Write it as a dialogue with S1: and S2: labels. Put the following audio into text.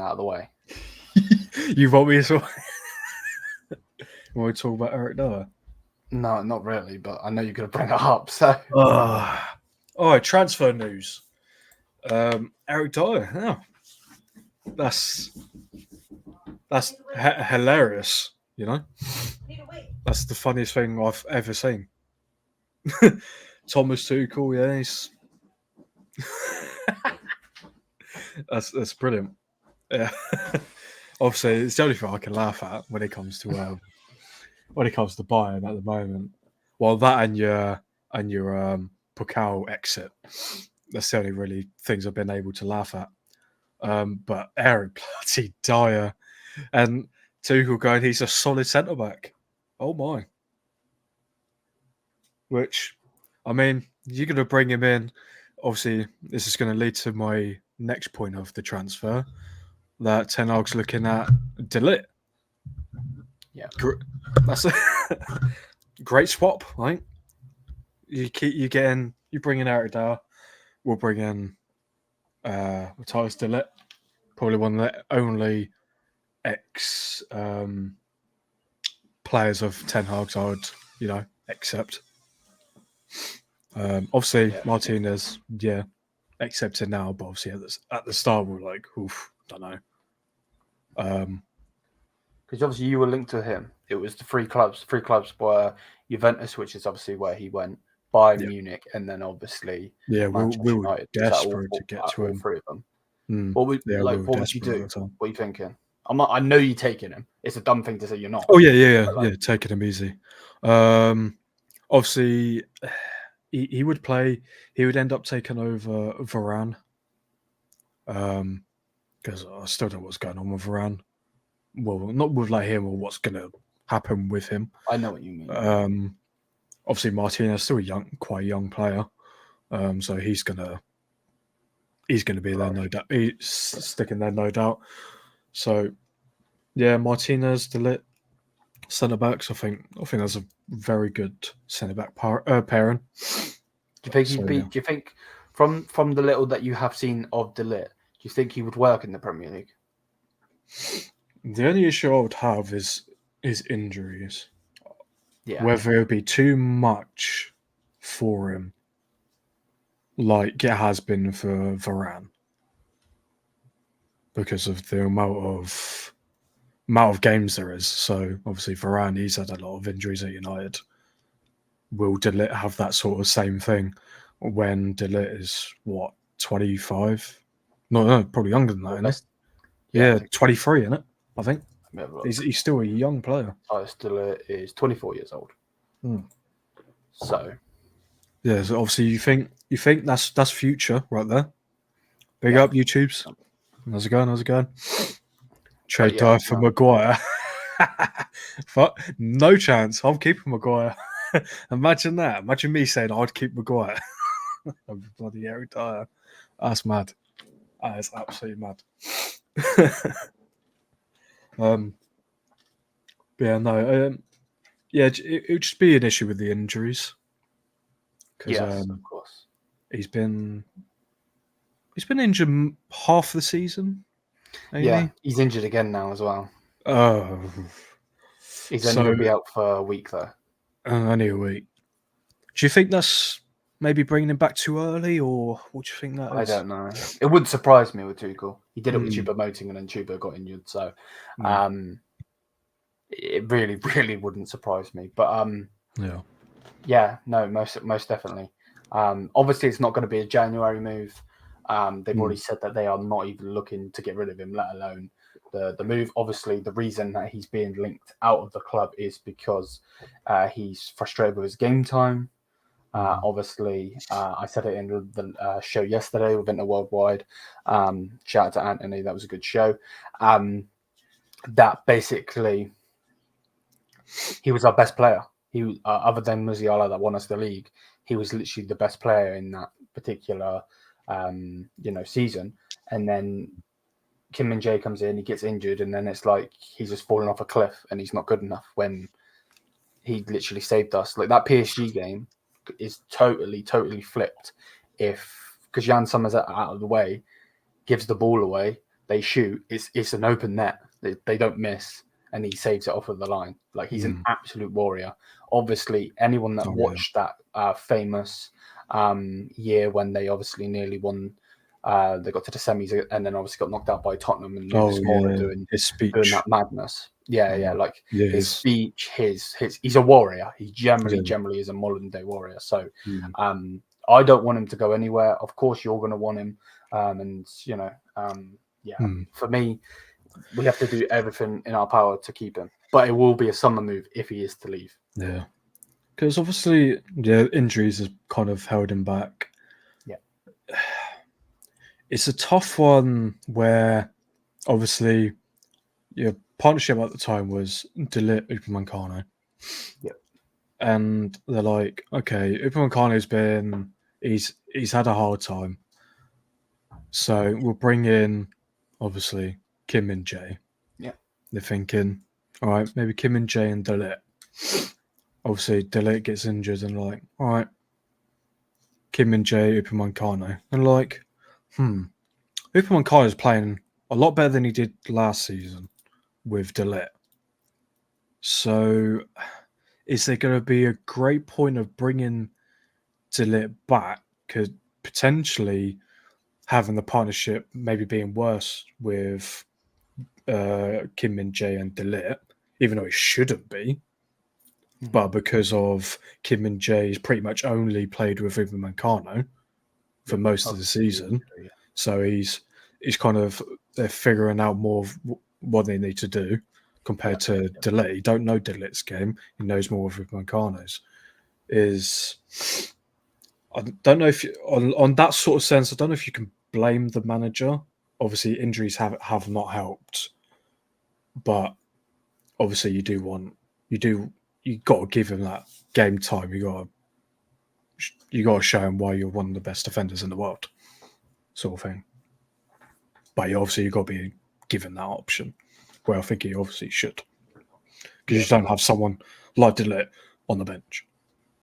S1: out of the way.
S2: You want me to talk about Eric Dyer?
S1: No, not really, but I know you're going to bring it up. So,
S2: all right, transfer news. Eric Dyer. Yeah. That's hilarious. You know, that's the funniest thing I've ever seen. Thomas Tuchel, yeah, he's that's brilliant. Yeah, obviously it's the only thing I can laugh at when it comes to Bayern at the moment. Well, that and your Pokal exit. That's the only really things I've been able to laugh at. But Eric bloody Dyer and Tuchel going, he's a solid centre back. Oh my! Which, I mean, you're going to bring him in. Obviously, this is going to lead to my next point of the transfer. That Ten Hag's looking at ligt.
S1: yeah,
S2: that's a great swap, right? You bring in Eric Dyer. We'll bring in Matthijs ligt. Probably one of the only ex players of Ten Hag's I would, accept. Obviously, Martinez, accepted now, but obviously at the start we were like, oof, don't know.
S1: Because obviously you were linked to him. It was the three clubs were Juventus, which is obviously where he went, Bayern Munich, and then obviously
S2: Manchester
S1: we were
S2: United. Desperate to get to him.
S1: Three of them.
S2: What
S1: would you do? What are you thinking? I know you're taking him. It's a dumb thing to say you're not.
S2: Oh yeah, taking him easy. Obviously, he would play. He would end up taking over Varane. Because I still don't know what's going on with Varane. Well, not with him or what's going to happen with him.
S1: I know what you mean.
S2: Obviously, Martinez still quite a young player. So he's gonna be there, no doubt. He's sticking there, no doubt. So, yeah, Martinez, ligt, centre backs. I think that's a very good centre back pairing.
S1: Do you think from the little that you have seen of ligt, do you think he would work in the Premier League?
S2: The only issue I would have is injuries.
S1: Yeah.
S2: Whether it would be too much for him, like it has been for Varane, because of the amount of games there is. So obviously Varane, he's had a lot of injuries at United. Will ligt have that sort of same thing when ligt is 25? No, probably younger than that, isn't he? Yeah, 23, isn't it? I think. He's still a young player.
S1: Ligt is 24 years old. So.
S2: Yeah, so obviously you think that's future right there. Big up YouTubes. How's it going? Trade Dyer for Maguire. Fuck, no chance. I'm keeping Maguire. Imagine that. Imagine me saying I'd keep Maguire. Bloody Eric Dyer. That's mad. That is absolutely mad. It would just be an issue with the injuries.
S1: Yes, of course.
S2: He's been injured half the season. Maybe?
S1: Yeah, he's injured again now as well.
S2: Oh,
S1: he's only going to be out for a week though.
S2: Only a week. Do you think that's maybe bringing him back too early, or what do you think that is?
S1: I don't know. It wouldn't surprise me with Tuchel. He did it with Choupo-Moting, and then Choupo got injured. So, it really, really wouldn't surprise me. But no, most definitely. Obviously, it's not going to be a January move. They've already said that they are not even looking to get rid of him, let alone the move. Obviously, the reason that he's being linked out of the club is because he's frustrated with his game time. Obviously, I said it in the show yesterday with Inter Worldwide. Shout out to Anthony, that was a good show. That basically, he was our best player. He, other than Musiala that won us the league, he was literally the best player in that particular season. And then Kim Min-jae comes in, he gets injured, and then it's like he's just falling off a cliff and he's not good enough when he literally saved us. Like that PSG game is totally flipped because Jan Sommer's out of the way, gives the ball away, they shoot, it's an open net. They don't miss, and he saves it off of the line. Like, he's an absolute warrior. Obviously, anyone that watched that famous year when they obviously nearly won, they got to the semis and then obviously got knocked out by Tottenham, and doing
S2: his speech,
S1: doing that madness. Like his
S2: Yes.
S1: speech, he's a warrior. He generally is a modern day warrior. So I don't want him to go anywhere. Of course, you're going to want him, and for me, we have to do everything in our power to keep him. But it will be a summer move if he is to leave.
S2: Yeah, because obviously, injuries have kind of held him back.
S1: Yeah,
S2: it's a tough one where obviously your partnership at the time was de Ligt, Upamecano.
S1: Yeah,
S2: and they're like, okay, Upamecano's he's had a hard time, so we'll bring in obviously Kim and Jay.
S1: Yeah,
S2: they're thinking, all right, maybe Kim and Jay and de Ligt. Obviously, de Ligt gets injured, and like, all right, Kim and Jay, Upamecano, and like, Upamecano is playing a lot better than he did last season with de Ligt. So, is there going to be a great point of bringing de Ligt back? Could potentially having the partnership maybe being worse with Kim Min Jae and de Ligt, even though it shouldn't be. But because of Kim Min Jae's pretty much only played with Upamecano for most of the season, so he's kind of they're figuring out more of what they need to do compared to de Ligt. He don't know de Ligt's game; he knows more of Upamecano's. I don't know if on that sort of sense, I don't know if you can blame the manager. Obviously, injuries have not helped, but obviously you got to give him that game time. You got to show him why you're one of the best defenders in the world, sort of thing. But you got to be given that option. Well, I think he obviously should, because you don't have someone like de Ligt on the bench.